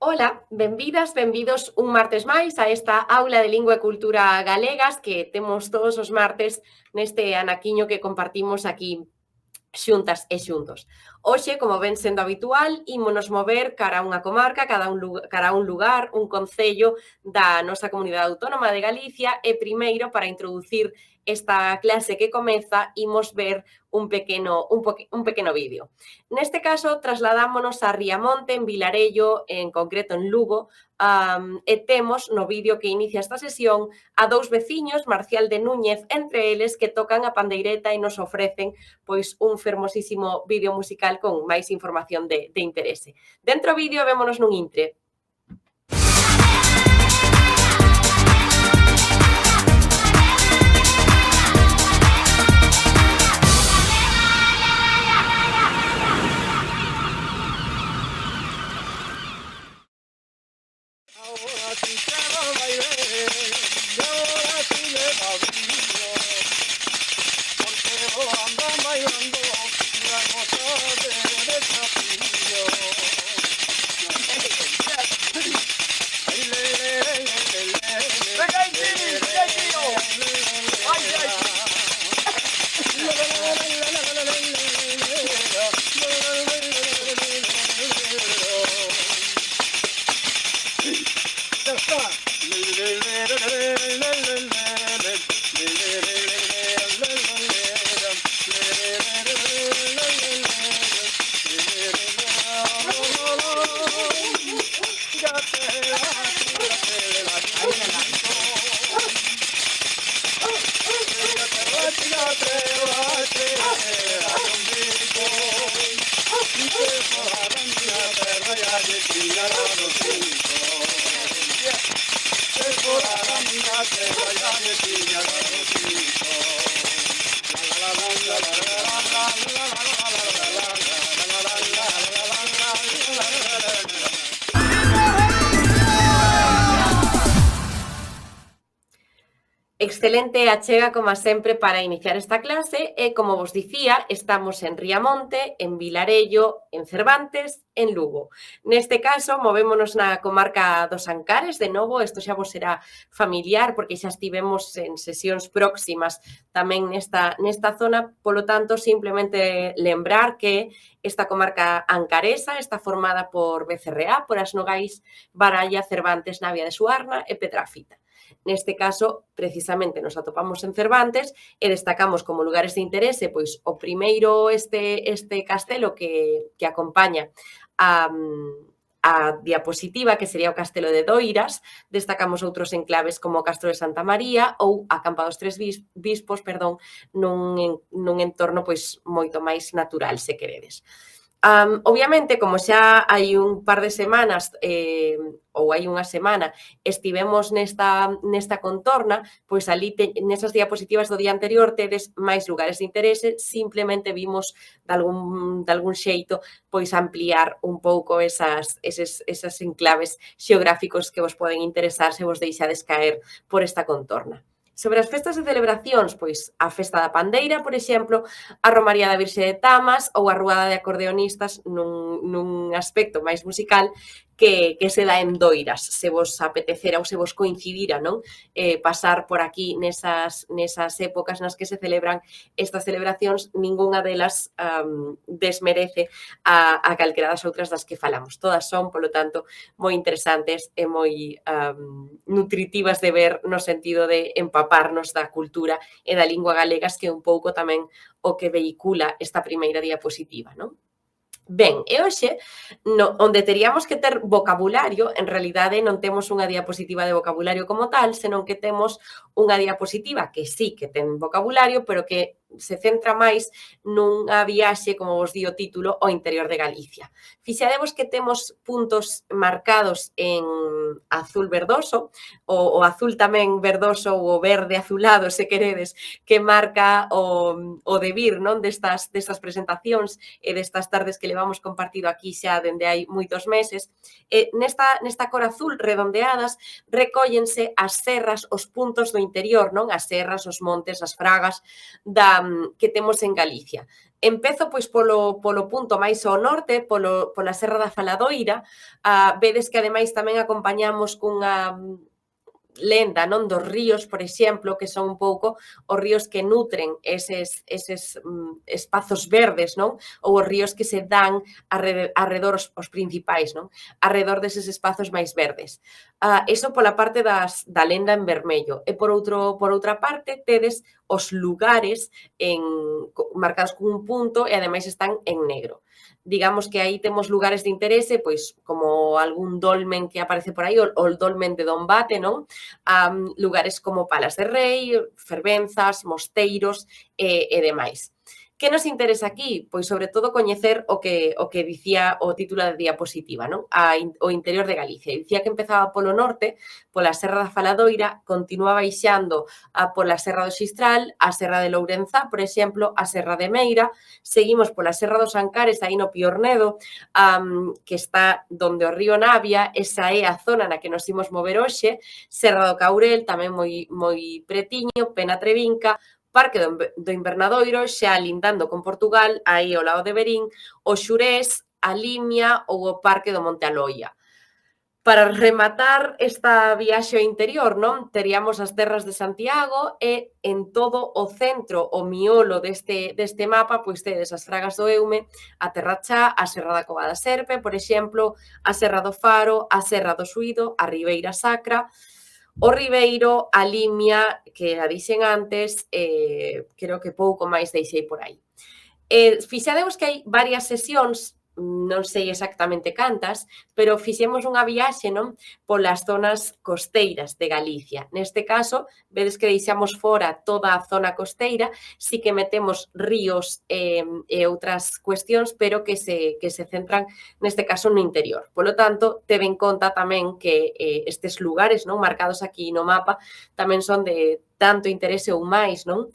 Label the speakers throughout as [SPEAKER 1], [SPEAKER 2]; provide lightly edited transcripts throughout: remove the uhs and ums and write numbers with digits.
[SPEAKER 1] Ola, benvidas, benvidos un martes máis a esta aula de Lingua e Cultura Galegas que temos todos os martes neste anaquiño que compartimos aquí xuntas e xuntos. Hoxe, como ven sendo habitual, ímonos mover cara a unha comarca, cara a un lugar, un concello da nosa comunidade autónoma de Galicia e primeiro, para introducir esta clase que comeza, imos ver un pequeno vídeo. Neste caso, trasladámonos a Riamonte, en Vilarello, en concreto en Lugo, e temos no vídeo que inicia esta sesión a dous veciños, Marcial de Núñez, entre eles, que tocan a pandeireta e nos ofrecen pois un fermosísimo vídeo musical con máis información de interese. Dentro do vídeo vémonos nun intre. Excelente achega, como sempre, para iniciar esta clase e, como vos dicía, estamos en Riamonte, en Vilarello, en Cervantes, en Lugo. Neste caso, movémonos na comarca dos Ancares, de novo, isto xa vos será familiar porque xa estivemos en sesións próximas tamén nesta zona, polo tanto, simplemente lembrar que esta comarca ancaresa está formada por Becerreá, por as Nogais, Baralla, Cervantes, Navia de Suarna e Pedrafita. Neste caso, precisamente, nos atopamos en Cervantes e destacamos como lugares de interese, pois, o primeiro este castelo que acompaña a diapositiva, que sería o Castelo de Doiras. Destacamos outros enclaves como o Castro de Santa María ou a Campa dos Tres Bispos, nun entorno pois moito máis natural, se queredes. Obviamente, como xa hai un par de semanas ou hai unha semana estivemos nesta contorna, pois ali nesas diapositivas do día anterior tedes máis lugares de interese, simplemente vimos de algún xeito pois ampliar un pouco eses enclaves xeográficos que vos poden interesar se vos deixades caer por esta contorna. Sobre as festas e celebracións, pois a Festa da Pandeira, por exemplo, a Romaría da Virxe de Tamas ou a Ruada de Acordeonistas nun aspecto máis musical que se dá en Doiras, se vos apetecera ou se vos coincidira, non? Pasar por aquí nesas épocas nas que se celebran estas celebracións, ningunha delas desmerece a calquera das outras das que falamos. Todas son, polo tanto, moi interesantes e moi nutritivas de ver no sentido de empaparnos da cultura e da lingua galegas, que é un pouco tamén o que vehicula esta primeira diapositiva, non? Ben, e hoxe, onde teríamos que ter vocabulario, en realidade non temos unha diapositiva de vocabulario como tal, senón que temos unha diapositiva que sí que ten vocabulario, pero que se centra máis nunha viaxe, como vos di o título, ao interior de Galicia. Fixadevos que temos puntos marcados en azul verdoso, o azul tamén verdoso ou o verde azulado, se queredes, que marca o debir, non, destas presentacións e destas tardes que levamos compartido aquí xa dende hai moitos meses. E nesta cor azul redondeadas recóllense as serras, os puntos do interior, non? As serras, os montes, as fragas da que temos en Galicia. Empezo pois polo punto máis ao norte, pola Serra da Faladoira. Vedes que ademais tamén acompañamos cunha lenda, non, dos ríos, por exemplo, que son un pouco os ríos que nutren eses espazos verdes, non? Ou os ríos que se dan arredor, os principais, non? Arredor deses espazos máis verdes. Eso pola parte da lenda en vermello. E por outra parte, tedes os lugares marcados con un punto e ademais están en negro. Digamos que aí temos lugares de interese, pois como algún dolmen que aparece por aí, o dolmen de Dombate, non? Lugares como Palas de Rei, fervenzas, mosteiros e demais. Que nos interesa aquí? Pois sobre todo coñecer o que dicía o título da diapositiva, non? O interior de Galicia. Dicía que empezaba polo norte, pola Serra da Faladoira, continúa baixando pola Serra do Xistral, a Serra de Lourenzá, por exemplo, a Serra de Meira, seguimos pola Serra dos Ancares, aí no Piornedo, que está donde o río Navia, esa é a zona na que nos imos mover hoxe, Serra do Caurel, tamén moi pretiño, Pena Trevinca, Parque do Invernadoiro, xa lindando con Portugal, aí ao lado de Verín, o Xurés, a Limia ou o Parque do Monte Aloia. Para rematar esta viaxe ao interior, non? Teríamos as terras de Santiago e en todo o centro, o miolo deste mapa, pois tedes as Fragas do Eume, a Terra Chá, a Serra da Cova da Serpe, por exemplo, a Serra do Faro, a Serra do Suído, a Ribeira Sacra, o Ribeiro, a Limia, que a dixen antes, creo que pouco máis deixei por aí. Fixademos que hai varias sesións, non sei exactamente cantas, pero fixemos unha viaxe, non, polas zonas costeiras de Galicia. Neste caso, vedes que deixamos fora toda a zona costeira, si que metemos ríos e outras cuestións, pero que se centran neste caso no interior. Polo tanto, teve en conta tamén que estes lugares, non, marcados aquí no mapa tamén son de tanto interese ou máis, non?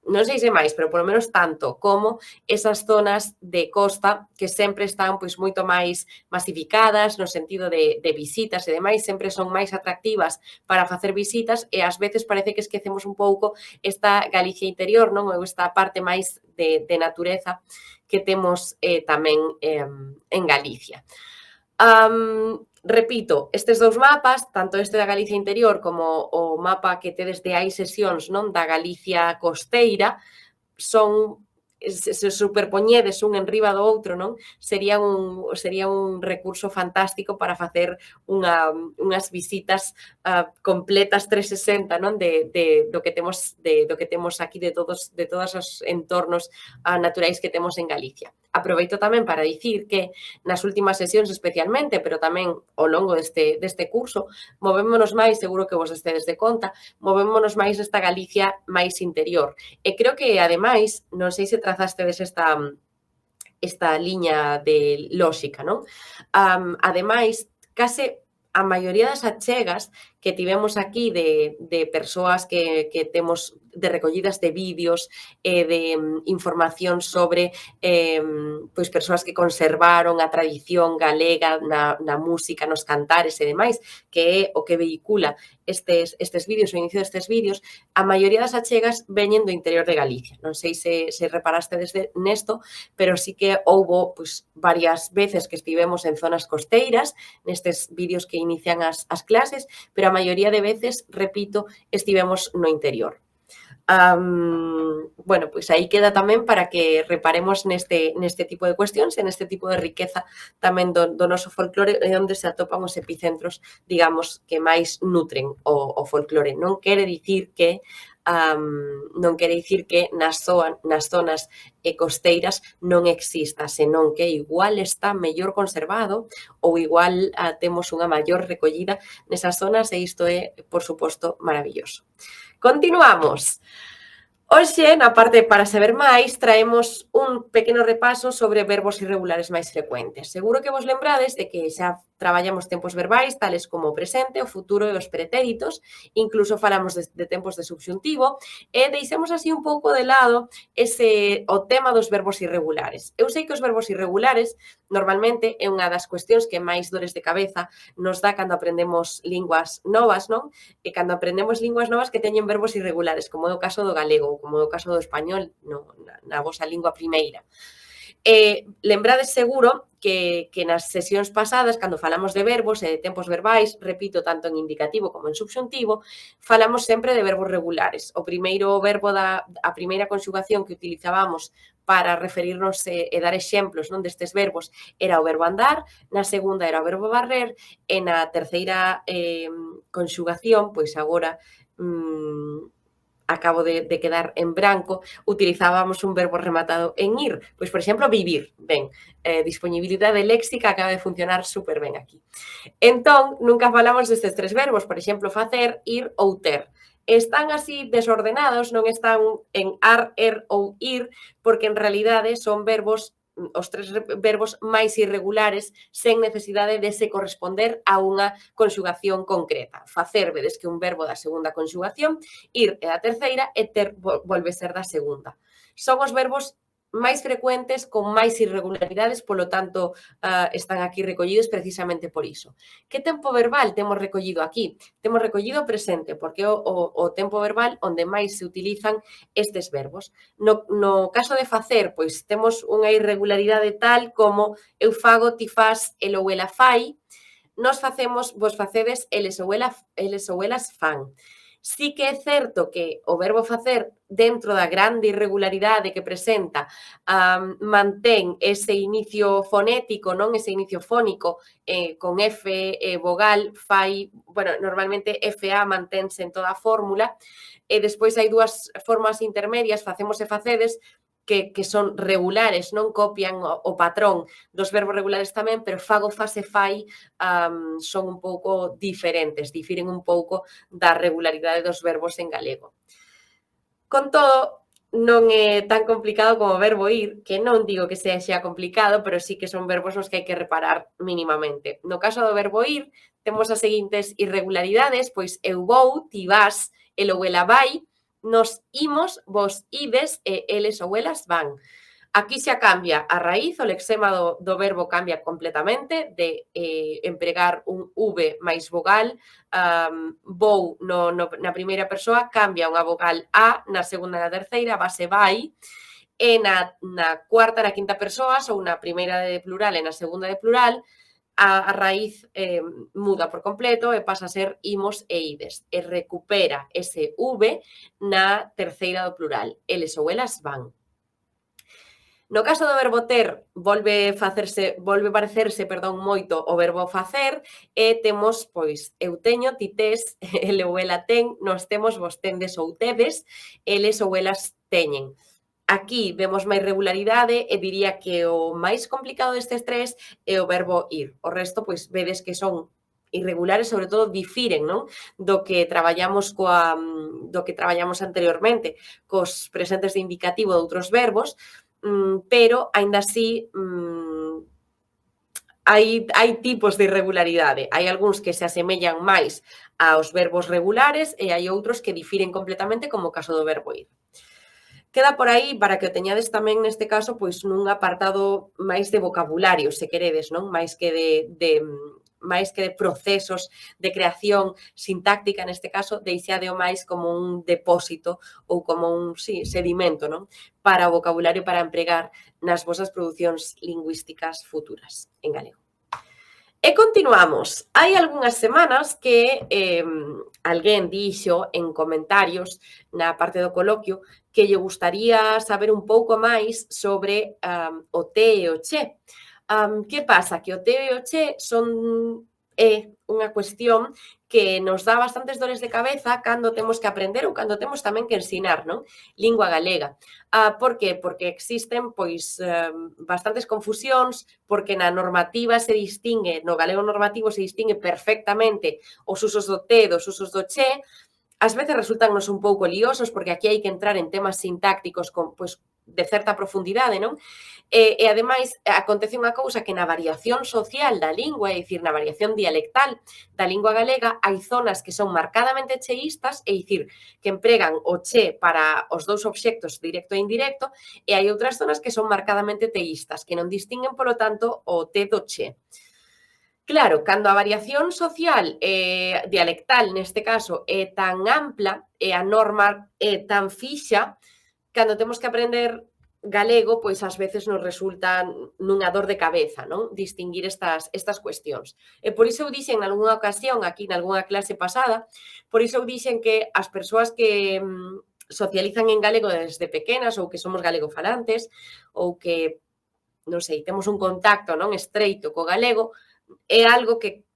[SPEAKER 1] Non sei se máis, pero polo menos tanto como esas zonas de costa que sempre están pois moito máis masificadas no sentido de visitas e demais, sempre son máis atractivas para facer visitas e ás veces parece que esquecemos un pouco esta Galicia interior, non? Ou esta parte máis de natureza que temos tamén en Galicia. Repito, estes dous mapas, tanto este da Galicia interior como o mapa que tedes de hai sesións, non, da Galicia costeira, son, se superpoñedes un enriba do outro, non, sería un recurso fantástico para facer unhas visitas completas 360, non, do que temos aquí, de todos os entornos naturais que temos en Galicia. Aproveito tamén para dicir que nas últimas sesións especialmente, pero tamén ao longo deste curso, movémonos máis, seguro que vos estedes de conta, movémonos máis nesta Galicia máis interior. E creo que, ademais, non sei se trazastedes esta liña de lóxica, non? Ademais, case a maioría das achegas que tivemos aquí de persoas que temos de recollidas de vídeos e de información sobre pois persoas que conservaron a tradición galega na música, nos cantares e demais, que é o que vehicula estes vídeos, o inicio destes vídeos, a maioría das achegas veñen do interior de Galicia. Non sei se reparaste nesto, pero sí que houbo pois varias veces que estivemos en zonas costeiras, nestes vídeos que inician as clases, pero a maioría de veces, repito, estivemos no interior. Bueno, pois aí queda tamén para que reparemos neste tipo de cuestións e neste tipo de riqueza tamén do noso folclore, onde se atopan os epicentros, digamos, que máis nutren o folclore. Non quere dicir que nas zonas costeiras non exista, senón que igual está mellor conservado ou igual temos unha maior recollida nesas zonas e isto é, por suposto, maravilloso. Continuamos. Hoxe, na parte para saber máis, traemos un pequeno repaso sobre verbos irregulares máis frecuentes. Seguro que vos lembrades de que xa traballamos tempos verbais, tales como o presente, o futuro e os pretéritos, incluso falamos de tempos de subxuntivo, e deixemos así un pouco de lado o tema dos verbos irregulares. Eu sei que os verbos irregulares normalmente é unha das cuestións que máis dores de cabeza nos dá cando aprendemos linguas novas, non? E cando aprendemos linguas novas que teñen verbos irregulares, como é o caso do galego. O como no caso do español, na vosa lingua primeira. Lembrades seguro que nas sesións pasadas, cando falamos de verbos e de tempos verbais, repito, tanto en indicativo como en subxuntivo, falamos sempre de verbos regulares. O primeiro verbo a primeira conxugación que utilizábamos para referirnos e dar exemplos destes verbos era o verbo andar, na segunda era o verbo barrer, e na terceira conxugación, pois agora acabo de quedar en branco, utilizábamos un verbo rematado en ir. Pois, por exemplo, vivir. Ben, disponibilidade léxica acaba de funcionar super ben aquí. Entón, nunca falamos destes tres verbos, por exemplo, facer, ir ou ter. Están así desordenados, non están en ar, ou ir, porque en realidade son verbos, os tres verbos máis irregulares sen necesidade de se corresponder a unha conxugación concreta. Facer, vedes que é un verbo da segunda conxugación, ir é da terceira e ter volve ser da segunda. Son os verbos máis frecuentes, con máis irregularidades, polo tanto, están aquí recollidos precisamente por iso. Que tempo verbal temos recollido aquí? Temos recollido presente, porque é o tempo verbal onde máis se utilizan estes verbos. No caso de facer, pois temos unha irregularidade tal como eu fago, ti fas, el ou ela fai, nos facemos, vos facedes, eles ou elas fan. Sí que é certo que o verbo facer, dentro da grande irregularidade que presenta, mantén ese inicio fonético, non ese inicio fónico, con F vogal, fai, bueno, normalmente FA manténse en toda a fórmula, e despois hai dúas formas intermedias, facemos e facedes, que son regulares, non copian o patrón dos verbos regulares tamén, pero fago, fase, fai son un pouco diferentes, difiren un pouco da regularidade dos verbos en galego. Con todo, non é tan complicado como o verbo ir, que non digo que sexa complicado, pero sí que son verbos nos que hai que reparar mínimamente. No caso do verbo ir, temos as seguintes irregularidades, pois eu vou, ti vas, el ou ela vai, nos imos, vos ides e eles ou elas van. Aquí xa cambia a raíz, o lexema do verbo cambia completamente, de empregar un V máis vogal, vou na primeira persoa, cambia unha vogal A, na segunda e na terceira, base vai, e na cuarta, na quinta persoa, ou na primeira de plural e na segunda de plural, a raíz muda por completo e pasa a ser imos e ides. E recupera ese V na terceira do plural. Eles ou elas van. No caso do verbo ter, volve parecerse, moito o verbo facer e temos, pois, eu teño, ti tes, ele ou ela ten, nós temos, vos tendes ou tedes, eles ou elas teñen. Aquí vemos máis regularidade e diría que o máis complicado destes tres é o verbo ir. O resto, pois, vedes que son irregulares, sobre todo difiren, non? Do que traballamos anteriormente cos presentes de indicativo de outros verbos, pero, aínda así, hai tipos de irregularidade. Hai algúns que se asemellan máis aos verbos regulares e hai outros que difiren completamente, como o caso do verbo ir. Queda por aí para que o teñades tamén neste caso pois nun apartado máis de vocabulario, se queredes, non? Máis que de procesos de creación sintáctica, neste caso, deixade o máis como un depósito ou como un sedimento, non? Para o vocabulario para empregar nas vosas producións lingüísticas futuras en galego. E continuamos. Hai algunhas semanas que alguén dixo en comentarios na parte do coloquio que lle gustaría saber un pouco máis sobre o te e o che. Que pasa? Que o te e o che é unha cuestión que nos dá bastantes dores de cabeza cando temos que aprender ou cando temos tamén que ensinar, non? Lingua galega. Por que? Porque existen, pois, bastantes confusións, porque na normativa se distingue, no galego normativo se distingue perfectamente os usos do te dos usos do che. Ás veces resultannos un pouco liosos, porque aquí hai que entrar en temas sintácticos con, pois, de certa profundidade, non? E ademais, acontece unha cousa que na variación social da lingua, é dicir, na variación dialectal da lingua galega, hai zonas que son marcadamente cheístas, é dicir, que empregan o che para os dous obxectos directo e indirecto, e hai outras zonas que son marcadamente teístas, que non distinguen, polo tanto, o te do che. Claro, cando a variación social dialectal, neste caso, é tan ampla e a norma é tan fixa, cando temos que aprender galego, pois ás veces nos resulta nunha dor de cabeza, non? Distinguir estas cuestións. E por iso eu dixen nalgúnha ocasión, aquí nalgúnha clase pasada, por iso eu dixen que as persoas que socializan en galego desde pequenas ou que somos galegofalantes ou que, non sei, temos un contacto non estreito co galego, é algo que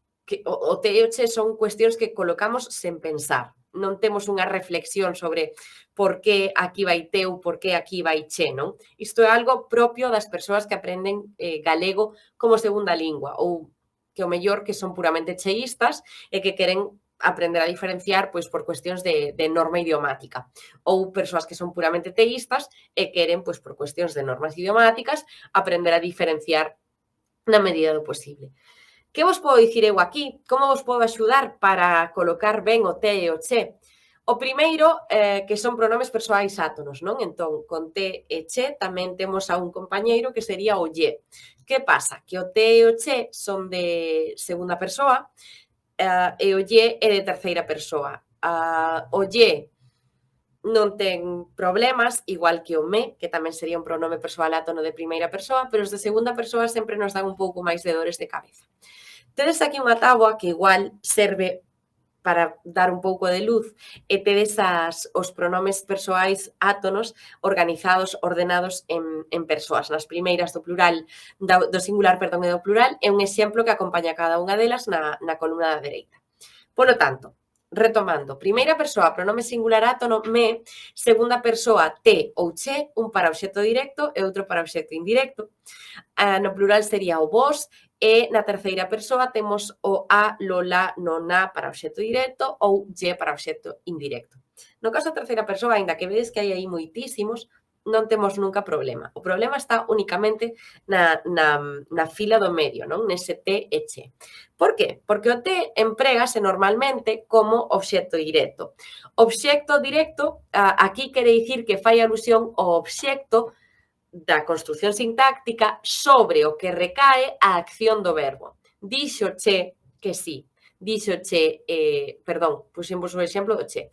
[SPEAKER 1] o TEOche son cuestións que colocamos sen pensar. Non temos unha reflexión sobre por que aquí vai teu, por que aquí vai che, non? Isto é algo propio das persoas que aprenden galego como segunda lingua ou que o mellor que son puramente cheístas e que queren aprender a diferenciar pois por cuestións de norma idiomática. Ou persoas que son puramente teístas e queren, pois por cuestións de normas idiomáticas, aprender a diferenciar na medida do posible. Que vos podo dicir eu aquí? Como vos podo axudar para colocar ben o te e o che? O primeiro, que son pronomes persoais átonos, non? Entón, con te e che tamén temos a un compañeiro que sería o lle. Que pasa? Que o te e o che son de segunda persoa e o lle é de terceira persoa. O lle non ten problemas, igual que o me, que tamén sería un pronome persoal átono de primeira persoa, pero os de segunda persoa sempre nos dan un pouco máis de dores de cabeza. Tedes aquí unha táboa que igual serve para dar un pouco de luz e tedes os pronomes persoais átonos organizados, ordenados en persoas. Nas primeiras do plural, do singular, perdón, e do plural, é un exemplo que acompaña cada unha delas na columna da dereita. Polo tanto, retomando, primeira persoa, pronome singular átono, me, segunda persoa, te ou che, un para obxecto directo e outro para obxecto indirecto. No plural sería o vos, e na terceira persoa temos o a, lo, la, no, na para obxecto directo ou lle para obxecto indirecto. No caso da terceira persoa, aínda que vedes que hai aí moitísimos, non temos nunca problema. O problema está únicamente na fila do medio, non? Nese te e che. Por qué? Porque o te emprégase normalmente como obxecto directo. Obxecto directo, aquí quere dicir que fai alusión ao obxecto da construción sintáctica sobre o que recae a acción do verbo. Díxoche que sí. Díxoche, perdón, puxemos o exemplo do che.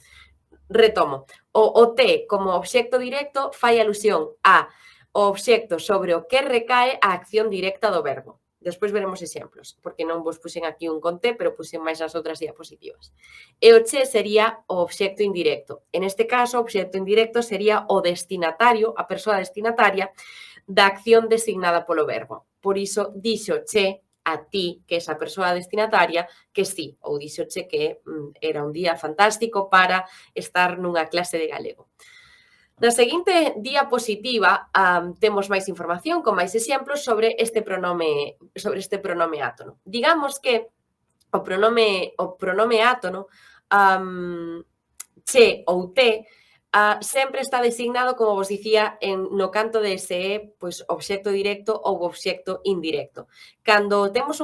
[SPEAKER 1] Retomo. O te como obxecto directo fai alusión a o obxecto sobre o que recae a acción directa do verbo. Despois veremos exemplos, porque non vos puxen aquí un con te, pero puxen máis nas outras diapositivas. E o che sería o obxecto indirecto. En este caso, o obxecto indirecto sería o destinatario, a persoa destinataria, da acción designada polo verbo. Por iso, dixo che a ti, que é esa persoa destinataria, que sí, ou dixo che que era un día fantástico para estar nunha clase de galego. Na seguinte diapositiva temos máis información con máis exemplos sobre este pronome átono. Digamos que o pronome átono che ou te sempre está designado, como vos dicía, no canto de se é obxecto directo ou obxecto indirecto. Cando temos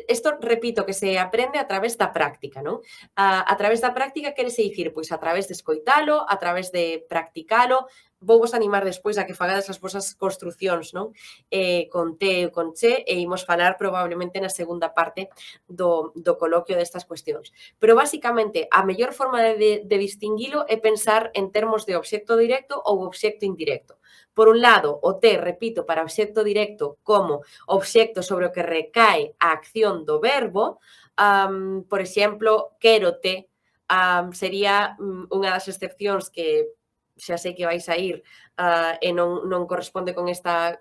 [SPEAKER 1] isto, repito, que se aprende a través da práctica, non? A través da práctica querese dicir, pois a través de escoitalo, a través de practicalo. Vou vos animar despois a que fagades as vosas construcións, non? Con te ou con che, e imos falar probablemente na segunda parte do coloquio destas cuestións. Pero, basicamente, a mellor forma de distinguilo é pensar en termos de obxecto directo ou obxecto indirecto. Por un lado, o te, repito, para obxecto directo como obxecto sobre o que recae a acción do verbo. Por exemplo, quérote sería unha das excepcións que xa sei que vais a ir e non corresponde con esta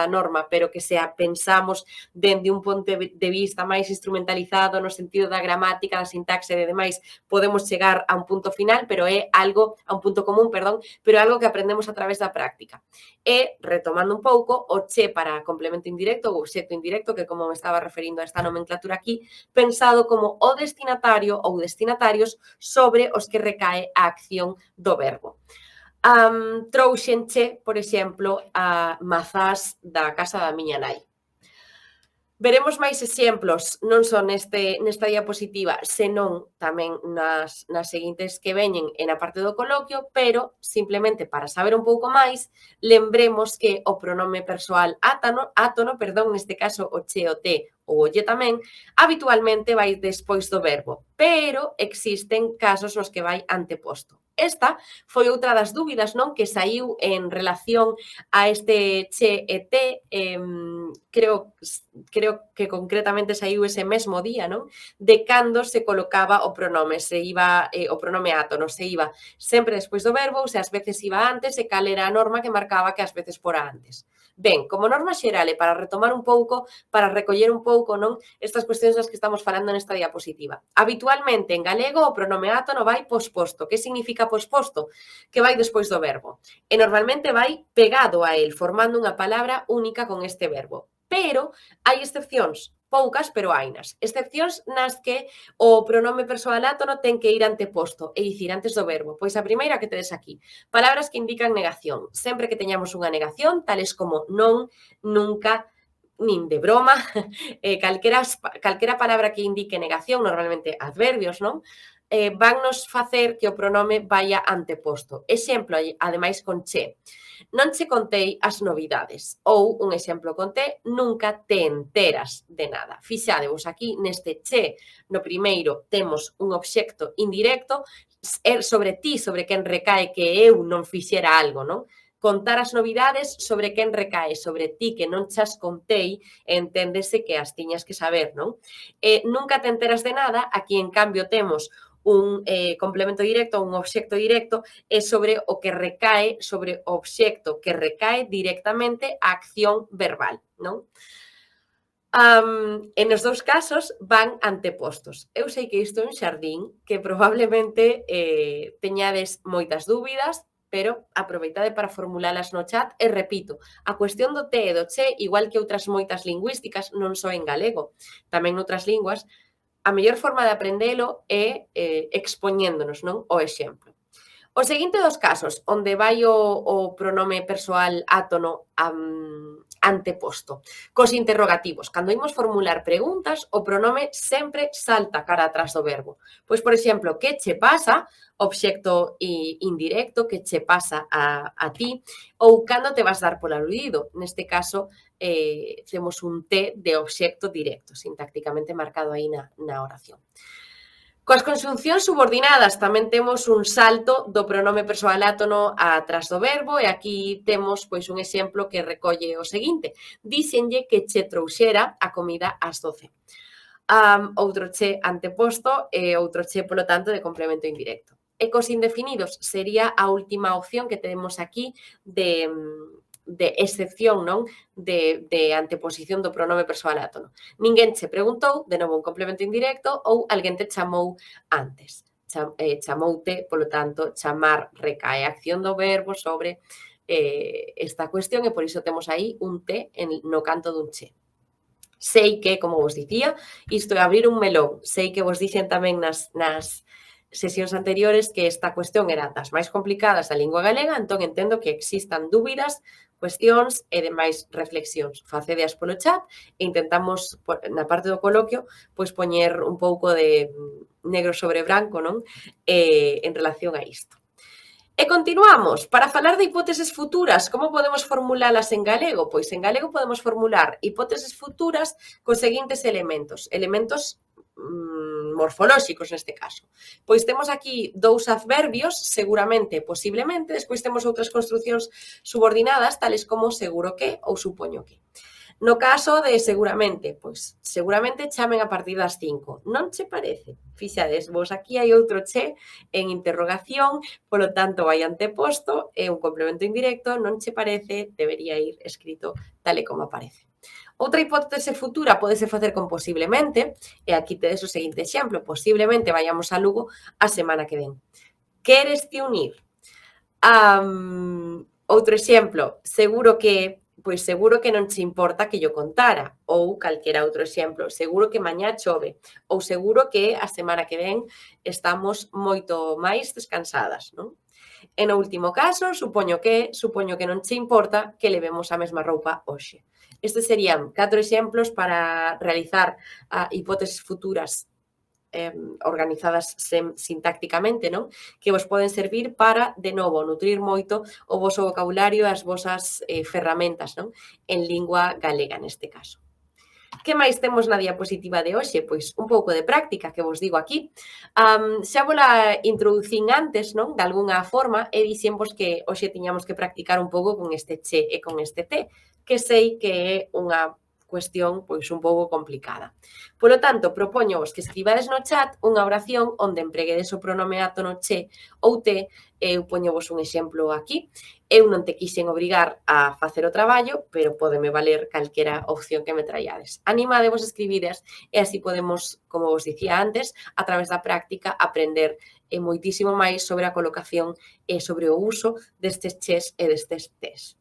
[SPEAKER 1] norma, pero que se a pensamos dende un punto de vista máis instrumentalizado no sentido da gramática, da sintaxe e demais, podemos chegar a un punto final, pero é algo, a un punto común, perdón, pero é algo que aprendemos a través da práctica. E, retomando un pouco, o che para complemento indirecto ou obxecto indirecto, que como me estaba referindo a esta nomenclatura aquí, pensado como o destinatario ou destinatarios sobre os que recae a acción do verbo. Trouxenche, por exemplo, a mazás da casa da miña nai. Veremos máis exemplos, non só nesta diapositiva, senón tamén nas seguintes que veñen e na parte do coloquio, pero simplemente para saber un pouco máis, lembremos que o pronome persoal átono, neste caso o che, o te ou o lle tamén, habitualmente vai despois do verbo, pero existen casos nos que vai anteposto. Esta foi outra das dúbidas, non, que saíu en relación a este che e te, creo que concretamente saiu ese mesmo día, non? De cando se colocaba o pronome, se iba o pronome átono, se iba sempre despois do verbo ou se ás veces iba antes e cal era a norma que marcaba que ás veces fora antes. Ben, como norma xeral e para retomar un pouco, para recoller un pouco, non, estas cuestións das que estamos falando nesta diapositiva. Habitualmente en galego o pronome átono vai posposto. Que significa posposto? Que vai despois do verbo. E normalmente vai pegado a el, formando unha palabra única con este verbo. Pero hai excepcións, poucas, pero hainas. Excepcións nas que o pronome persoal átono ten que ir anteposto, é dicir, antes do verbo. Pois a primeira que tedes aquí, palabras que indican negación. Sempre que teñamos unha negación, tales como non, nunca, nin de broma, calquera palabra que indique negación, normalmente adverbios, non? Vannos facer que o pronome vaya anteposto. Exemplo, ademais con che. Non che contei as novidades. Ou, un exemplo con te, nunca te enteras de nada. Fixadevos aquí neste che, no primeiro temos un obxecto indirecto, sobre ti, sobre quen recae que eu non fixera algo, non? Contar as novidades sobre quen recae, sobre ti, que non chas contei, enténdese que as tiñas que saber, non? Nunca te enteras de nada, aquí en cambio temos un complemento directo, un obxecto directo, é sobre o que recae, sobre o obxecto que recae directamente a acción verbal, non? En os dous casos van antepostos. Eu sei que isto é un xardín que probablemente teñades moitas dúbidas, pero aproveitade para formulalas no chat e repito, a cuestión do te e do che, igual que outras moitas lingüísticas, non só en galego, tamén noutras linguas, a mellor forma de aprendelo é expoñéndonos, non? O exemplo. O seguinte dos casos, onde vai o pronome persoal átono anteposto, cos interrogativos. Cando imos formular preguntas, o pronome sempre salta cara atrás do verbo. Pois, por exemplo, que che pasa? Obxecto indirecto, que che pasa a ti, ou cando te vas dar por aludido. Neste caso, temos un te de obxecto directo, sintácticamente marcado aí na oración. Coas conxuncións subordinadas tamén temos un salto do pronome persoal átono atrás do verbo e aquí temos pois un exemplo que recolle o seguinte. Díxenlle que che trouxera a comida ás 12. Outro che anteposto e outro che, polo tanto, de complemento indirecto. E cos indefinidos sería a última opción que tenemos aquí de excepción, non? De anteposición do pronome persoal átono. Ninguén che preguntou, de novo un complemento indirecto, ou alguén te chamou antes. Chamoute, polo tanto, chamar recae a acción do verbo sobre esta cuestión e por iso temos aí un te no canto dun che. Sei que, como vos dicía, isto é abrir un melón. Sei que vos dicen tamén nas sesións anteriores que esta cuestión era das máis complicadas da lingua galega, entón entendo que existan dúbidas, cuestións e demais reflexións. Facedeas polo chat e intentamos, na parte do coloquio, pois poñer un pouco de negro sobre branco, non? En relación a isto. E continuamos. Para falar de hipóteses futuras, como podemos formulalas en galego? Pois en galego podemos formular hipóteses futuras cos seguintes elementos. Elementos morfolóxicos neste caso. Pois temos aquí dous adverbios, seguramente, posiblemente, despois temos outras construcións subordinadas, tales como seguro que ou supoño que. No caso de seguramente, pois seguramente chamen a partir das 5. Non che parece? Fixades, vos aquí hai outro che en interrogación, polo tanto vai anteposto, é un complemento indirecto, non che parece, debería ir escrito tal e como aparece. Outra hipótese futura pódese facer con posiblemente, e aquí tedes o seguinte exemplo, posiblemente vayamos a Lugo a semana que ven. Queres te unir? Outro exemplo, seguro que non che importa que yo contara, ou calquera outro exemplo, seguro que mañá chove, ou seguro que a semana que ven estamos moito máis descansadas, non? E no último caso, supoño que non che importa que levemos a mesma roupa hoxe. Estes serían 4 exemplos para realizar hipótesis futuras organizadas sintácticamente, non? Que vos poden servir para, de novo, nutrir moito o voso vocabulario e as vosas ferramentas, non? En lingua galega, neste caso. Que máis temos na diapositiva de hoxe? Pois un pouco de práctica, que vos digo aquí. Xa vola introducín antes, non? De algunha forma, e dixenvos que hoxe tiñamos que practicar un pouco con este che e con este te, que sei que é unha cuestión pois un pouco complicada. Polo tanto, propóñovos que escribades no chat unha oración onde empreguedes o pronome átono che ou te, eu poñovos un exemplo aquí. Eu non te quixen obrigar a facer o traballo, pero pódeme valer calquera opción que me traiades. Animadevos, escribides, e así podemos, como vos dicía antes, a través da práctica, aprender moitísimo máis sobre a colocación e sobre o uso destes ches e destes tes.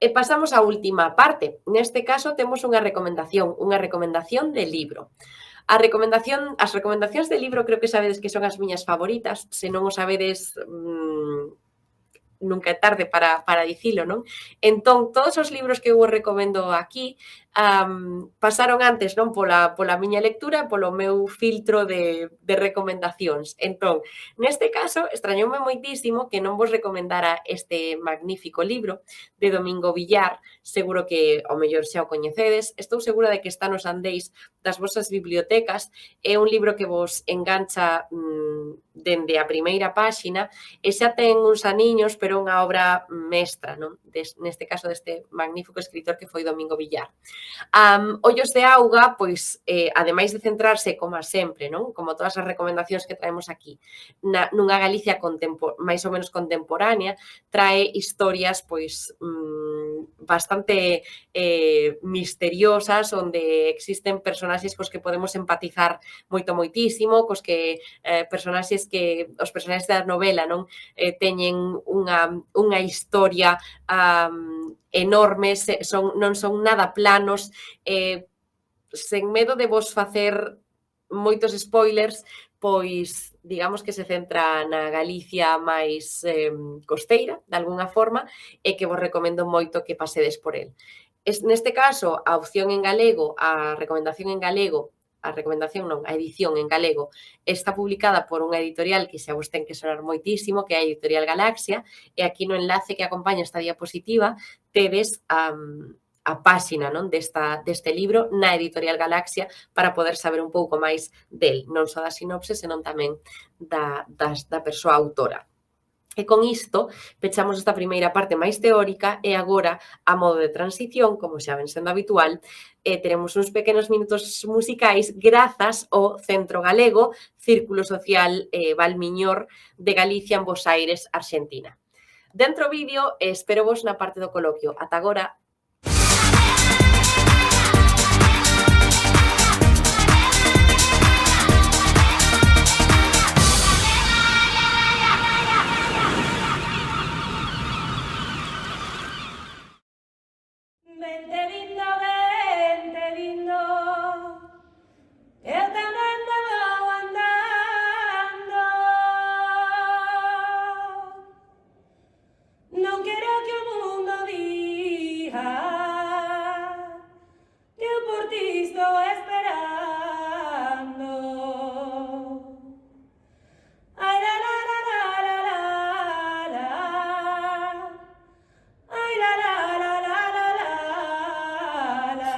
[SPEAKER 1] E pasamos á última parte. Neste caso, temos unha recomendación de libro. As recomendacións de libro creo que sabedes que son as miñas favoritas. Se non o sabedes, nunca é tarde para dicilo, non? Entón, todos os libros que eu vos recomendo aquí pasaron antes non pola miña lectura, polo meu filtro de recomendacións. Entón, neste caso, extrañoume moitísimo que non vos recomendara este magnífico libro de Domingo Villar, seguro que ao mellor xa o coñecedes, estou segura de que está nos andeis das vosas bibliotecas, é un libro que vos engancha dende a primeira páxina e xa ten uns aniños, pero unha obra mestra, non? Neste caso deste magnífico escritor que foi Domingo Villar. Ollos de auga, pois, ademais de centrarse, como sempre, non? Como todas as recomendacións que traemos aquí, nunha Galicia máis ou menos contemporánea, trae historias, pois, bastante misteriosas, onde existen personaxes cos que podemos empatizar moitísimo, cos que os personaxes da novela non teñen unha historia enormes, non son nada planos, sen medo de vos facer moitos spoilers, pois digamos que se centra na Galicia máis costeira, de algunha forma, e que vos recomendo moito que pasedes por el. Neste caso, a opción en galego, a recomendación en galego, a edición en galego, está publicada por unha editorial que xa vos ten que sonar moitísimo, que é a Editorial Galaxia, e aquí no enlace que acompaña esta diapositiva tedes a páxina non deste libro na Editorial Galaxia para poder saber un pouco máis del, non só da sinopse, senón tamén da persoa autora. E con isto, pechamos esta primeira parte máis teórica e agora, a modo de transición, como xa ven sendo habitual, teremos uns pequenos minutos musicais grazas ao Centro Galego, Círculo Social Valmiñor de Galicia en Bos Aires, Argentina. Dentro vídeo, espero vos na parte do coloquio. Ata agora.
[SPEAKER 2] Vente lindo, eu tamén me vou andando. Non quero que o mundo diga que eu por ti estou esperando. Ai, la, la, la, la, la, la, la. Ai, la, la, la, la, la, la, la.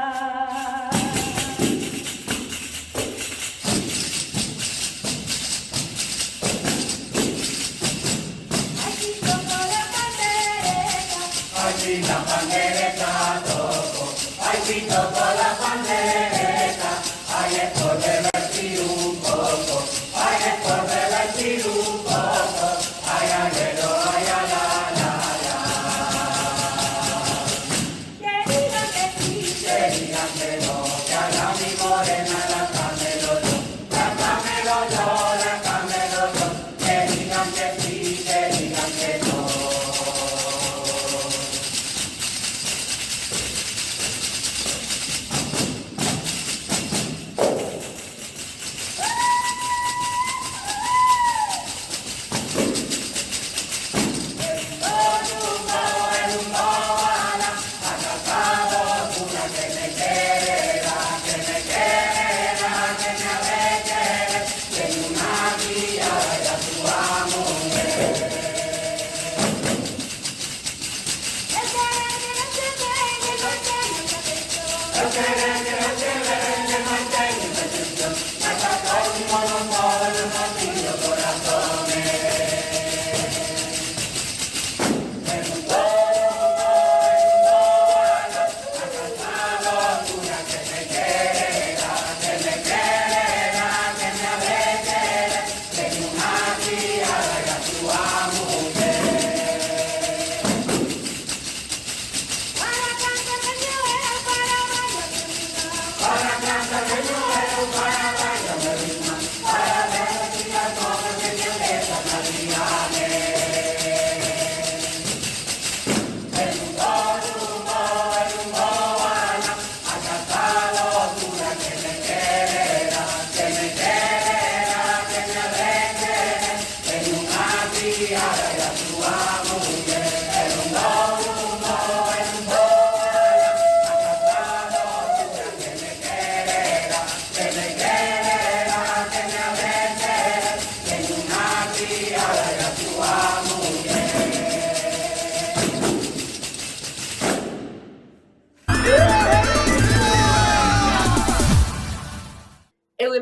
[SPEAKER 2] Aquí toco la pandereta.
[SPEAKER 3] Aquí la pandereta toco, aquí toco la pandereta, ay es por divertir un poco, ay es por divertir un poco, ay aguero, ay la la la.
[SPEAKER 2] Que digan que sí,
[SPEAKER 3] Que digan que no, que a la mi morena la camelo yo, la camelo yo, la camelo yo, que digan que sí, que digan que no.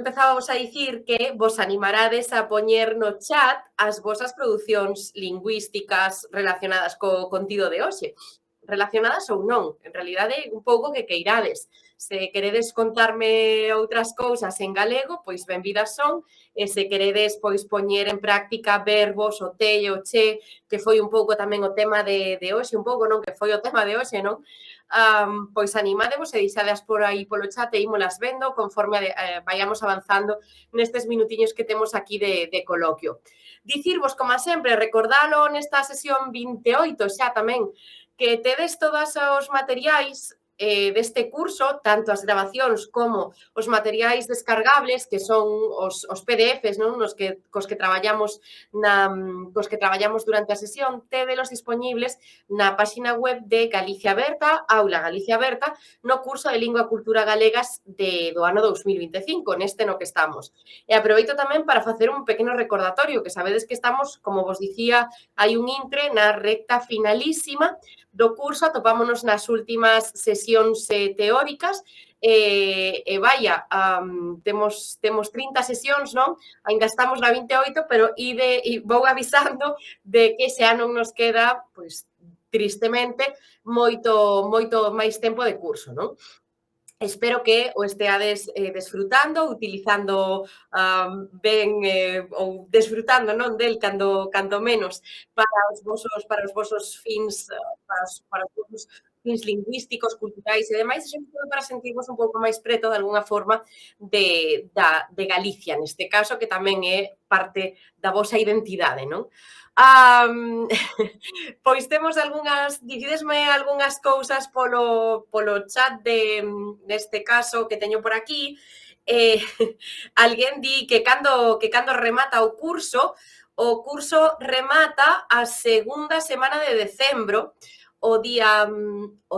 [SPEAKER 1] empezábamos a dicir que vos animarades a poñer no chat as vosas producións lingüísticas relacionadas co contido de hoxe. Relacionadas ou non, en realidade un pouco que queirades. Se queredes contarme outras cousas en galego, pois benvidas son, e se queredes pois poñer en práctica verbos, o te e o che, que foi un pouco tamén o tema de hoxe, un pouco non, que foi o tema de hoxe, non? Pois animadevos e deixadas por aí polo chat e ímolas vendo conforme vayamos avanzando nestes minutiños que temos aquí de coloquio. Dicirvos, como sempre, recordalo nesta sesión 28 xa tamén, que tedes todos os materiais deste curso, tanto as grabacións como os materiais descargables, que son os PDFs, non? Cos que traballamos durante a sesión, tédelos disponibles na páxina web de Galicia Aberta, Aula Galicia Aberta, no curso de Lingua e Cultura Galegas do ano 2025, neste no que estamos. E aproveito tamén para facer un pequeno recordatorio, que sabedes que estamos, como vos dicía, hai un intre na recta finalísima do curso, atopámonos nas últimas sesións teóricas, e vaya, temos 30 sesións, non? Ainda estamos na 28, pero vou avisando de que xa non nos queda, pois, tristemente, moito máis tempo de curso, non? Espero que o esteades desfrutando, utilizando ben ou desfrutando, non, del cando menos para os vosos fins, para os vosos fins lingüísticos, culturais e demais, e sobre todo para sentirvos un pouco máis preto de alguna forma de Galicia, neste caso, que tamén é parte da vosa identidade, non? Pois temos dicidesme algunhas cousas polo chat deste caso que teño por aquí. Alguén di que cando remata o curso remata a segunda semana de decembro, o día 9,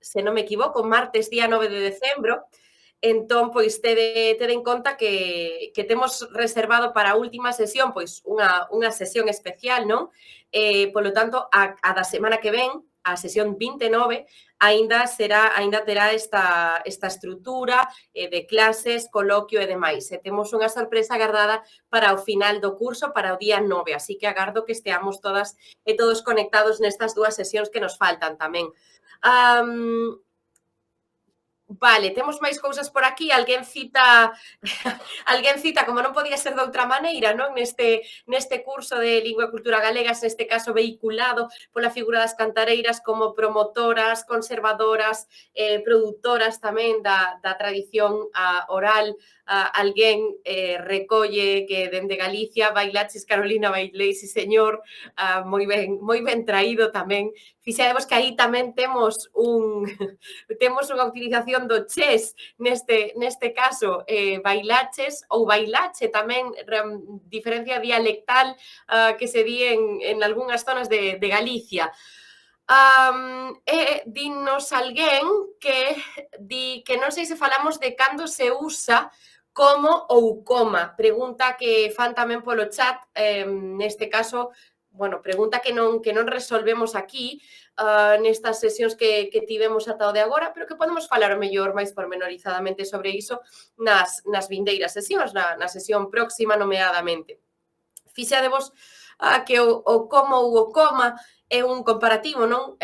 [SPEAKER 1] se non me equivoco, martes día 9 de decembro. Entón, pois, tede en conta que temos reservado para a última sesión, pois, unha sesión especial, non? Polo tanto, a da semana que ven, a sesión 29, aínda terá esta estrutura de clases, coloquio e demais. E temos unha sorpresa agardada para o final do curso, para o día 9, así que agardo que esteamos todas e todos conectados nestas dúas sesións que nos faltan tamén. Vale, temos máis cousas por aquí, alguén cita, como non podía ser de outra maneira, non? Neste curso de Lingua e Cultura Galegas, neste caso vehiculado pola figura das cantareiras como promotoras, conservadoras, produtoras tamén da tradición oral. Alguén recolle que dende Galicia bailaches Carolina bailei, si señor, moi ben traído tamén. Fixadevos que aí tamén temos unha utilización do ches neste caso, bailaches ou bailache tamén, diferencia dialectal que se di en algunhas zonas de Galicia. Dinnos alguén que di que non sei se falamos de cando se usa como ou coma. Pregunta que fan tamén polo chat, neste caso, bueno, pregunta que non resolvemos aquí nestas sesións que tivemos ata o de agora, pero que podemos falar mellor máis pormenorizadamente sobre iso nas vindeiras sesións, na sesión próxima nomeadamente. Fixadevos que o como ou o coma é un comparativo, non?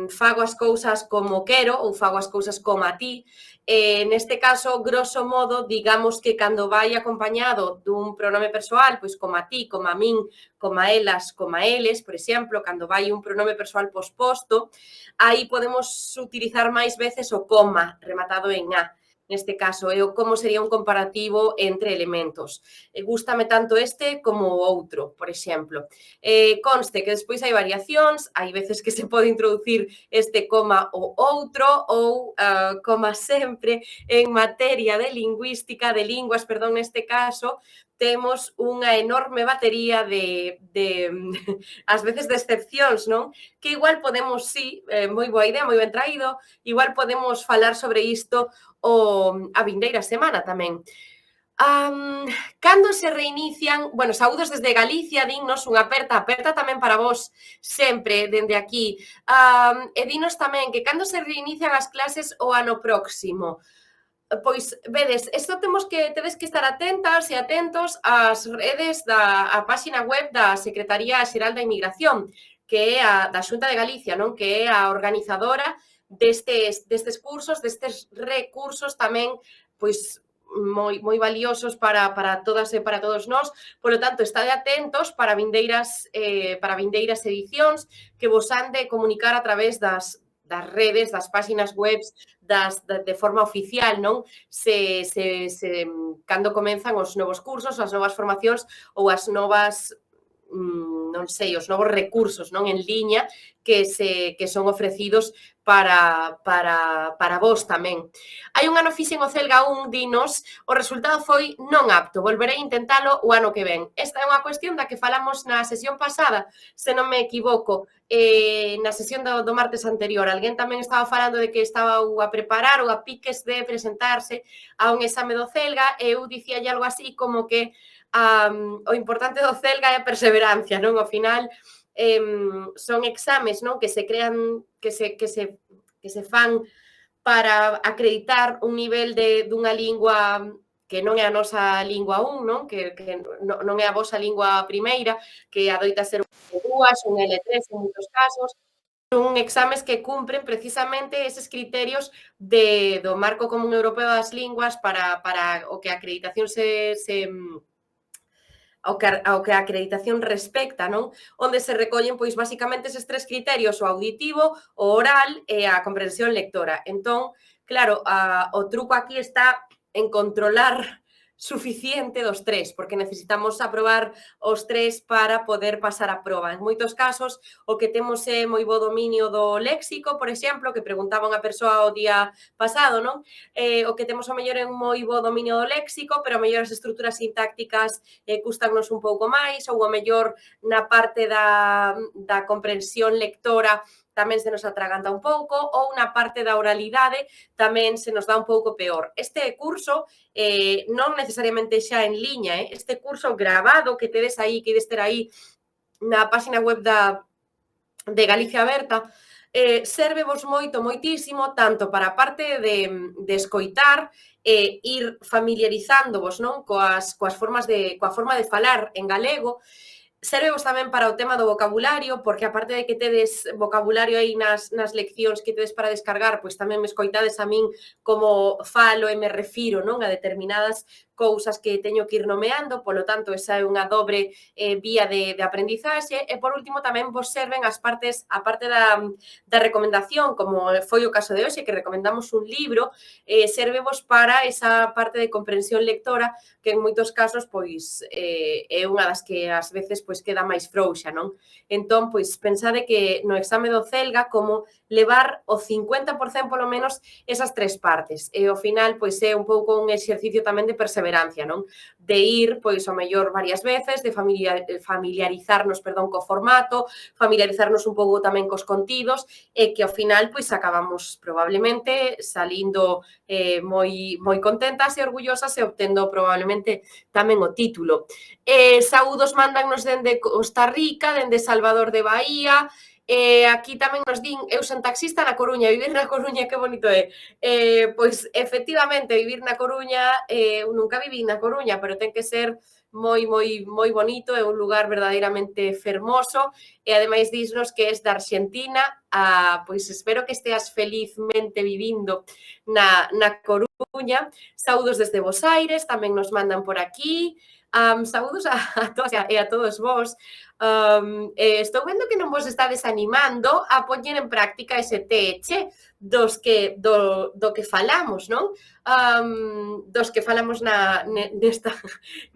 [SPEAKER 1] Fago as cousas como quero ou fago as cousas como a ti. Neste caso, grosso modo, digamos que cando vai acompañado dun pronome persoal, pois como a ti, como a min, como a elas, como a eles, por exemplo, cando vai un pronome persoal posposto, aí podemos utilizar máis veces o coma rematado en a. Neste caso, é o como sería un comparativo entre elementos. Gústame tanto este como o outro, por exemplo. Conste que despois hai variacións, hai veces que se pode introducir este coma ou outro, ou, como sempre, en materia de lingüística, de linguas, perdón, neste caso, temos unha enorme batería de ás veces de excepcións, non? Que igual podemos, sí, moi boa idea, moi ben traído, igual podemos falar sobre isto a vindeira semana tamén. Cando se reinician, bueno, saúdos desde Galicia, dinnos unha aperta tamén para vos sempre dende aquí, e dinnos tamén que cando se reinician as clases o ano próximo. pois, vedes, tedes que estar atentas e atentos ás redes a páxina web da Secretaría Xeral da Inmigración, que é da Xunta de Galicia, non? Que é a organizadora destes cursos, destes recursos tamén, pois, moi valiosos para todas e para todos nós. Por lo tanto, estade atentos para vindeiras edicións que vos han de comunicar a través das redes, das páxinas webs, de forma oficial, non? Cando comenzan os novos cursos, as novas formacións ou as novas, non sei, os novos recursos, non, en liña que son ofrecidos para vos tamén. Hai un ano fixen o Celga 1, dinos, o resultado foi non apto, volverei a intentalo o ano que ven. Esta é unha cuestión da que falamos na sesión pasada, se non me equivoco, na sesión do martes anterior. Alguén tamén estaba falando de que estaba a preparar ou a piques de presentarse a un exame do Celga, e eu dicía algo así como que o importante do Celga é a perseverancia, non? Ao final, son exames, non, que se crean, que se fan para acreditar un nivel dunha lingua que non é a nosa lingua 1, non? Que non é a vosa lingua primeira, que adoita ser un L2, un L3 en moitos casos. Son exames que cumpren precisamente eses criterios do Marco Común Europeo das Linguas para o que a acreditación ao que a acreditación respecta, non? Onde se recollen, pois, basicamente eses tres criterios, o auditivo, o oral e a comprensión lectora. Entón, claro, o truco aquí está en controlar suficiente dos tres, porque necesitamos aprobar os tres para poder pasar a proba. En moitos casos, o que temos é moi bo dominio do léxico, por exemplo, que preguntaba unha persoa o día pasado, non? O que temos o mellor é un moi bo dominio do léxico, pero a mellor as estruturas sintácticas custanos un pouco máis, ou a mellor na parte da comprensión lectora tamén se nos atraganta un pouco, ou na parte da oralidade tamén se nos dá un pouco peor. Este curso non necesariamente xa en liña, este curso grabado que tedes aí, que ides ter aí na páxina web de Galicia Aberta, servevos moitísimo, tanto para a parte de escoitar, ir familiarizándovos, non, coa forma de falar en galego. Servevos tamén para o tema do vocabulario, porque aparte de que tedes vocabulario aí nas leccións que tedes para descargar, pois tamén me escoitades a min como falo e me refiro, non, a determinadas cousas que teño que ir nomeando, polo tanto, esa é unha dobre vía de aprendizaxe. E, por último, tamén vos serven a parte da recomendación, como foi o caso de hoxe, que recomendamos un libro, servevos para esa parte de comprensión lectora, que en moitos casos, pois, é unha das que ás veces pois queda máis frouxa, non? Entón, pois, pensade que no exame do Celga, como levar o 50% polo menos esas tres partes. E ao final, pois, é un pouco un exercicio tamén de perseverancia, non? De ir, pois, ao mellor varias veces, de familiarizarnos, co formato, familiarizarnos un pouco tamén cos contidos, e que ao final, pois, acabamos probablemente salindo moi contentas e orgullosas e obtendo probablemente tamén o título. Saúdos mándannos dende Costa Rica, dende Salvador de Bahía. Aquí tamén nos din, eu son taxista na Coruña, vivir na Coruña, que bonito é. Pois, efectivamente, vivir na Coruña, eu nunca viví na Coruña, pero ten que ser moi bonito, é un lugar verdadeiramente fermoso, e ademais dísnos que es da Arxentina, pois espero que esteas felizmente vivindo na Coruña. Saúdos desde Bos Aires, tamén nos mandan por aquí. Saúdos a todas e a todos vos. Estou vendo que non vos estades animando a poñer en práctica ese TECHE do que falamos, non? Dos que falamos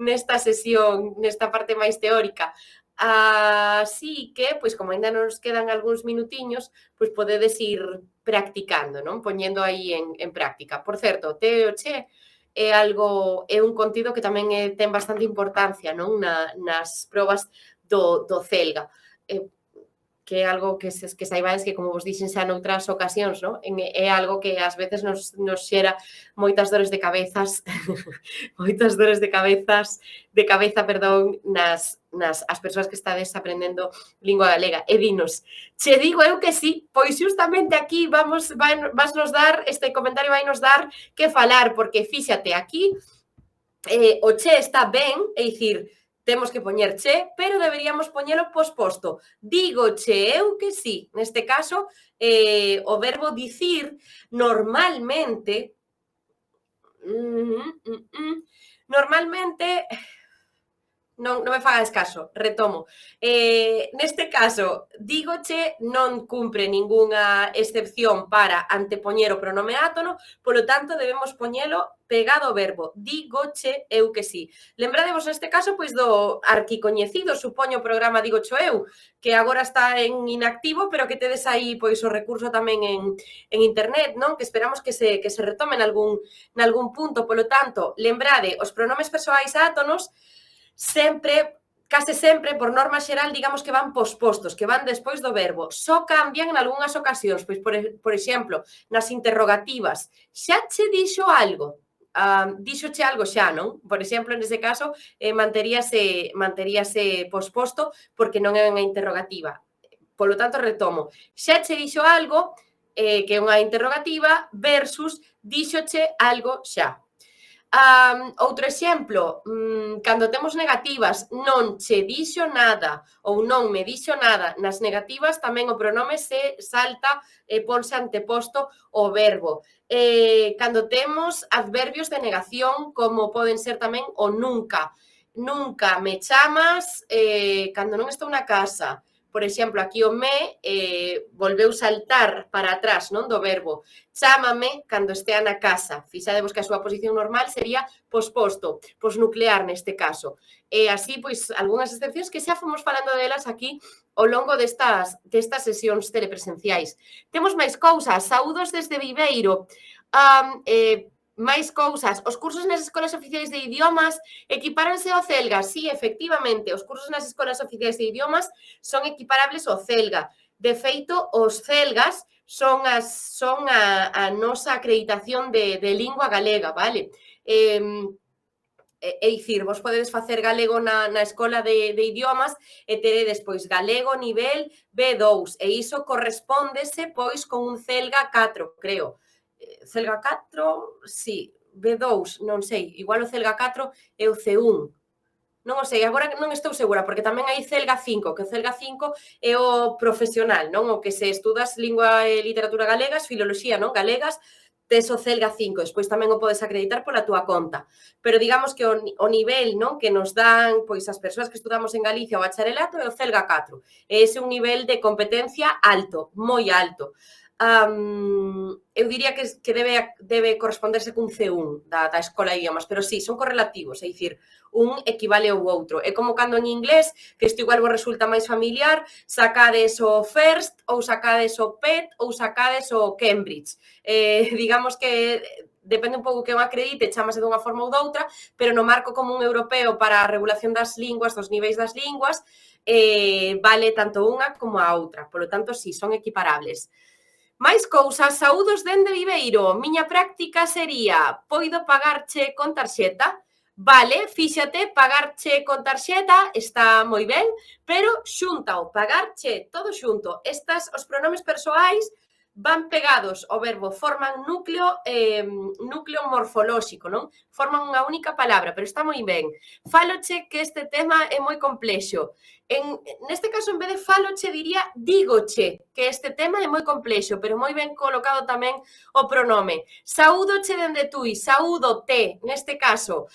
[SPEAKER 1] nesta sesión, nesta parte máis teórica. Así que, pois, como ainda nos quedan algúns minutiños, pois podedes ir practicando, non? Poñendo aí en práctica. Por certo, TECHE é un contido que tamén ten bastante importancia, non, nas probas do Celga. que é algo que saibades que, como vos dixen xa noutras ocasións, non? É algo que ás veces nos xera moitas dores de cabezas, moitas dores de cabeza, perdón, nas as persoas que estades aprendendo lingua galega. E dinos, che digo eu que sí, pois justamente aquí vasnos dar, este comentario vai nos dar que falar, porque fíxate, aquí o che está ben, é dicir, temos que poñer che, pero deberíamos poñelo posposto. Digo che eu que sí. Neste caso, o verbo dicir normalmente non me fagas caso, retomo. Neste caso, dígoche non cumpre ningunha excepción para antepoñer o pronome átono, polo tanto, debemos poñelo pegado ao verbo. Dígoche eu que sí. Lembradevos neste caso, pois, do arquicoñecido, supoño, o programa Dígocho eu, que agora está en inactivo, pero que tedes aí, pois, o recurso tamén en internet, non? Que esperamos que se retome nalgún punto. Polo tanto, lembrade, os pronomes persoais átonos case sempre, por norma xeral, digamos que van pospostos, que van despois do verbo. Só cambian en algunhas ocasións, pois, por exemplo, nas interrogativas. Xa che dixo algo? Díxoche algo xa, non? Por exemplo, nese caso, manteríase posposto porque non é unha interrogativa. Polo tanto, retomo. Xa che dixo algo, que é unha interrogativa, versus díxoche algo xa. Outro exemplo, cando temos negativas, non che dixo nada ou non me dixo nada, nas negativas tamén o pronome se salta e ponse anteposto o verbo. Cando temos adverbios de negación, como poden ser tamén o nunca. Nunca me chamas cando non estou na casa. Por exemplo, aquí o me volveu saltar para atrás, non, do verbo. Chámame cando estea na casa. Fixadevos que a súa posición normal sería posposto, posnuclear neste caso. E así, pois, algunhas excepcións que xa fomos falando delas aquí ao longo destas sesións telepresenciais. Temos máis cousas. Saúdos desde Viveiro. Máis cousas, os cursos nas escolas oficiais de idiomas equipáranse ao CELGA. Sí, efectivamente, os cursos nas escolas oficiais de idiomas son equiparables ao CELGA. De feito, os CELGAs son a nosa acreditación de lingua galega, vale? É dicir, vos podedes facer galego na escola de idiomas e teredes, pois, galego nivel B2, e iso correspóndese, pois, con un CELGA 4, creo. CELGA 4, sí, B2, non sei, igual o CELGA 4 é o C1. Non o sei, agora non estou segura, porque tamén hai CELGA 5, que o CELGA 5 é o profesional, non? O que se estudas lingua e literatura galegas, filoloxía, non? Galegas, tes o CELGA 5, despois tamén o podes acreditar pola túa conta. Pero digamos que o nivel, non, que nos dan, pois, as persoas que estudamos en Galicia o bacharelato é o CELGA 4. E ese é un nivel de competencia alto, moi alto. Eu diría que debe corresponderse cun C1 da escola de idiomas, pero sí, son correlativos, é dicir, un equivale ao outro. É como cando en inglés, que isto igual vos resulta máis familiar, sacades o FIRST, ou sacades o PET, ou sacades o Cambridge. Digamos que depende un pouco que o acredite, chamase dunha forma ou doutra, pero no marco común europeo para a regulación das linguas, dos niveis das linguas, vale tanto unha como a outra. Por lo tanto, sí, son equiparables. Máis cousas, saúdos dende Viveiro. Miña práctica sería, poido pagarche con tarxeta? Vale, fíxate, pagarche con tarxeta está moi ben, pero xuntao, pagarche todo xunto. Os pronomes persoais van pegados ao verbo, forman núcleo morfolóxico, non? Forman unha única palabra, pero está moi ben. Fáloche que este tema é moi complexo. Neste caso, en vez de fáloche, diría dígoche que este tema é moi complexo, pero moi ben colocado tamén o pronome. Saúdoche dende tui, saúdote, neste caso.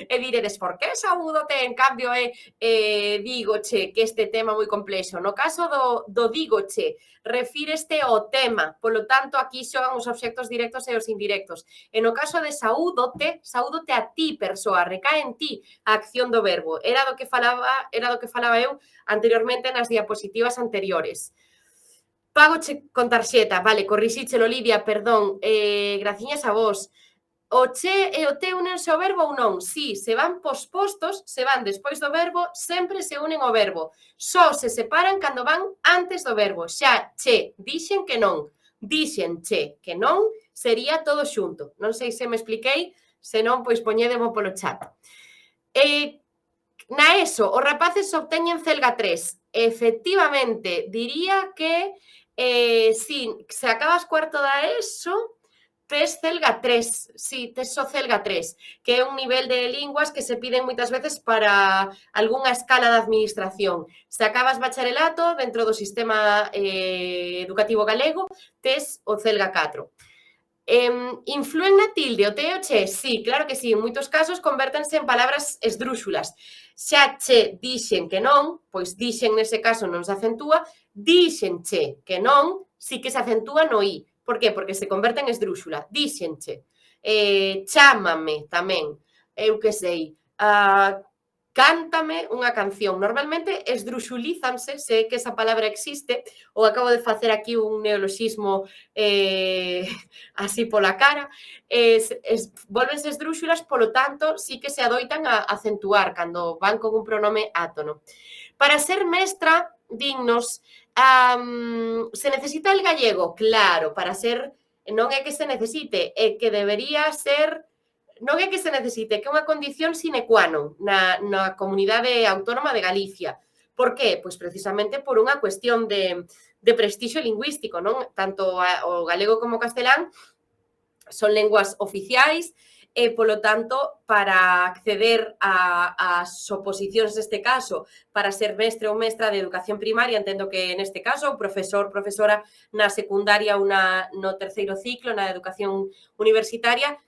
[SPEAKER 1] E diredes, por que saúdote? En cambio, dígoche que este tema é moi complexo. No caso do dígoche, refíreste ao tema, polo tanto, aquí xogan os obxectos directos e os indirectos. E no caso de saúdote a ti, persoa, recae en ti a acción do verbo. Era do que falaba eu anteriormente nas diapositivas anteriores. Págoche con tarxeta, vale, corrixíchelo, Lidia, perdón, graciñas a vos. o che e o te únense ao verbo ou non? Si, se van pospostos, se van despois do verbo, sempre se unen ao verbo. Só se separan cando van antes do verbo. Xa, che, dixen que non. Dixen, che, que non, sería todo xunto. Non sei se me expliquei, se non, pois poñédemo polo chat. Na ESO, os rapaces obteñen Celga 3. Efectivamente, diría que si se acabas cuarto da ESO, tes Celga 3, sí, tes só Celga 3, que é un nivel de linguas que se piden moitas veces para algunha escala de administración. Se acabas bacharelato dentro do sistema educativo galego, tes o Celga 4. Influen na tilde o te e o che? Sí, claro que sí, en moitos casos convértense en palabras esdrúxulas. Xa che dixen que non, pois dixen nese caso non se acentúa, dixen che que non, sí que se acentúa no i. Por que? Porque se converte en esdrúxula. Díxenche. Chámame tamén. Eu que sei. Cántame unha canción. Normalmente esdruxulízanse, sei que esa palabra existe, ou acabo de facer aquí un neoloxismo así pola cara. Volvense esdrúxulas, polo tanto, sí que se adoitan a acentuar cando van con un pronome átono. Para ser mestra, dignos, se necesita el gallego? Claro, para ser, non é que se necesite, é que debería ser, non é que se necesite, que é unha condición sine qua non na comunidade autónoma de Galicia. Por qué? Pois precisamente por unha cuestión de prestixio lingüístico, non? Tanto o galego como o castelán son lenguas oficiais, e, polo tanto, para acceder ás oposicións neste caso, para ser mestre ou mestra de educación primaria, entendo que neste caso, profesor, profesora na secundaria ou no terceiro ciclo, na educación universitaria,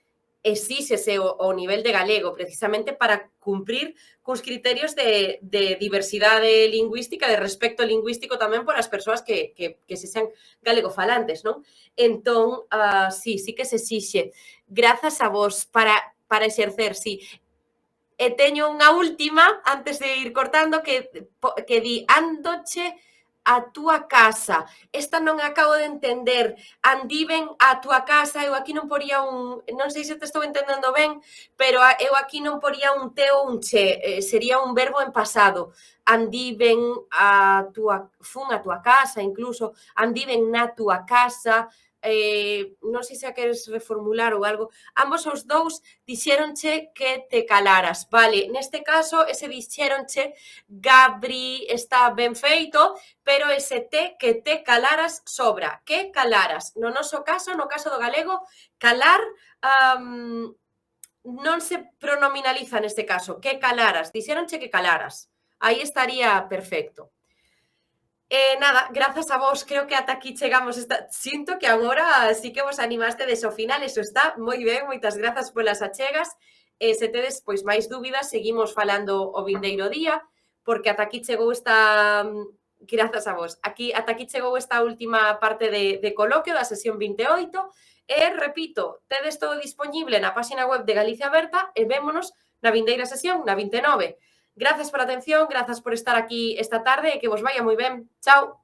[SPEAKER 1] exíxese o nivel de galego, precisamente para cumprir cuns criterios de diversidade lingüística, de respecto lingüístico tamén por as persoas que se sean galegofalantes, non? Entón, sí que se exixe. Grazas a vos para exercer, sí. E teño unha última, antes de ir cortando, que di, andoche a túa casa. Esta non acabo de entender. Andiven a túa casa, eu aquí non poría non sei se te estou entendendo ben, pero eu aquí non poría un te ou un che, sería un verbo en pasado. Andiven fun a túa casa, incluso, andiven na túa casa, non sei se a queres reformular ou algo. Ambos os dous dixéronche que te calaras, vale? Neste caso, ese dixéronche, Gabri, está ben feito, pero ese te, que te calaras, sobra. Que calaras? No noso caso, no caso do galego, calar non se pronominaliza neste caso. Que calaras? Dixéronche que calaras. Aí estaría perfecto. Nada, grazas a vos, creo que ata aquí chegamos. Sinto que agora sí que vos animaste ao final, eso está moi ben, moitas grazas polas achegas. Se tedes pois máis dúbidas, seguimos falando o vindeiro día, porque ata aquí chegou esta... Grazas a vos. Ata aquí chegou esta última parte de coloquio da sesión 28, e, repito, tedes todo disponible na página web de Galicia Aberta e vémonos na vindeira sesión, na 29. Grazas pola atención, grazas por estar aquí esta tarde e que vos vaya moi ben. Chao.